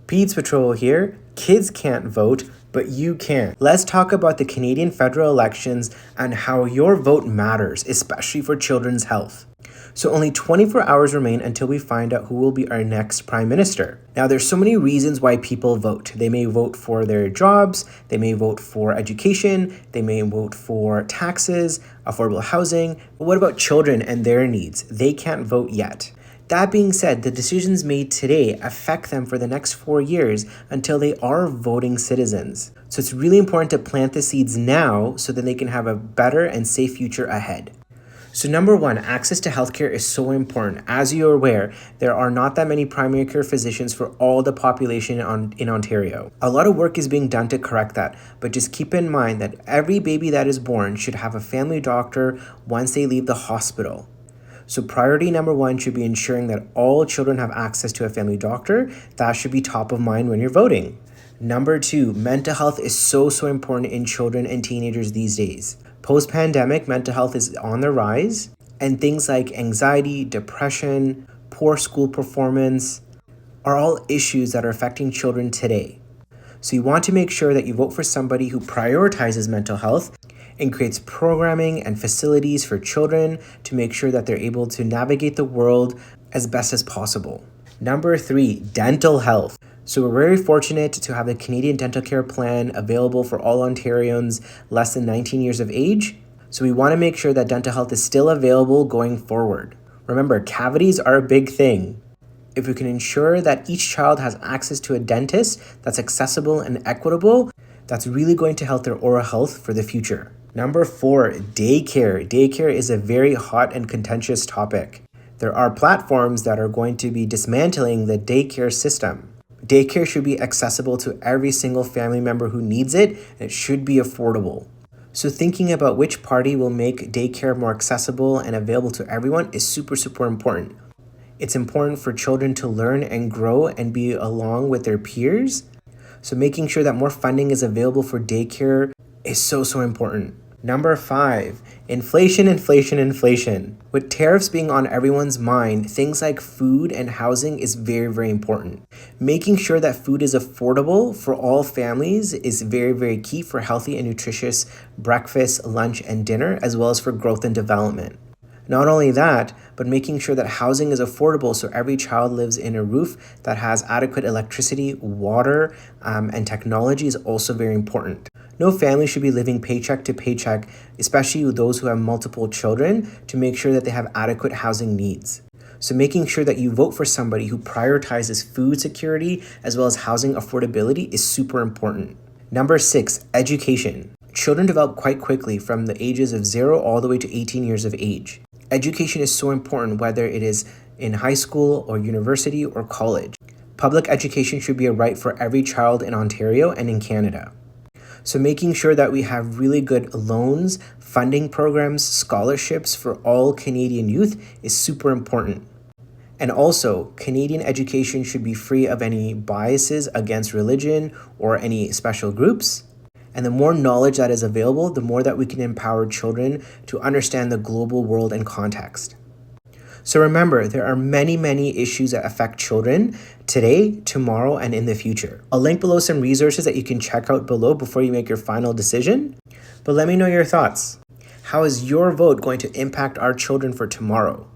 Peds Patrol here. Kids can't vote, but you can. Let's talk about the Canadian federal elections and how your vote matters, especially for children's health. So only 24 hours remain until we find out who will be our next prime minister. Now, there's so many reasons why people vote. They may vote for their jobs, they may vote for education, they may vote for taxes, affordable housing. But what about children and their needs? They can't vote yet. That being said, the decisions made today affect them for the next 4 years until they are voting citizens. So it's really important to plant the seeds now so that they can have a better and safe future ahead. So number one, access to healthcare is so important. As you're aware, there are not that many primary care physicians for all the population in Ontario. A lot of work is being done to correct that, but just keep in mind that every baby that is born should have a family doctor once they leave the hospital. So priority number one should be ensuring that all children have access to a family doctor. That should be top of mind when you're voting. Number two, mental health is so important in children and teenagers these days. Post-pandemic, mental health is on the rise, and things like anxiety, depression, poor school performance are all issues that are affecting children today. So you want to make sure that you vote for somebody who prioritizes mental health and creates programming and facilities for children to make sure that they're able to navigate the world as best as possible. Number three, dental health. So we're very fortunate to have the Canadian Dental Care Plan available for all Ontarians less than 19 years of age. So we want to make sure that dental health is still available going forward. Remember, cavities are a big thing. If we can ensure that each child has access to a dentist that's accessible and equitable, that's really going to help their oral health for the future. Number four, daycare. Daycare is a very hot and contentious topic. There are platforms that are going to be dismantling the daycare system. Daycare should be accessible to every single family member who needs it, and it should be affordable. So thinking about which party will make daycare more accessible and available to everyone is super important. It's important for children to learn and grow and be along with their peers. So making sure that more funding is available for daycare is so important. Number five, inflation. With tariffs being on everyone's mind, things like food and housing is very important. Making sure that food is affordable for all families is very key for healthy and nutritious breakfast, lunch, and dinner, as well as for growth and development. Not only that, but making sure that housing is affordable so every child lives in a roof that has adequate electricity, water, and technology is also very important. No family should be living paycheck to paycheck, especially with those who have multiple children, to make sure that they have adequate housing needs. So making sure that you vote for somebody who prioritizes food security as well as housing affordability is super important. Number six, education. Children develop quite quickly from the ages of 0 all the way to 18 years of age. Education is so important whether it is in high school or university or college. Public education should be a right for every child in Ontario and in Canada. So making sure that we have really good loans, funding programs, scholarships for all Canadian youth is super important. And also, Canadian education should be free of any biases against religion or any special groups. And the more knowledge that is available, the more that we can empower children to understand the global world and context. So remember, there are many issues that affect children today, tomorrow, and in the future. I'll link below some resources that you can check out below before you make your final decision. But let me know your thoughts. How is your vote going to impact our children for tomorrow?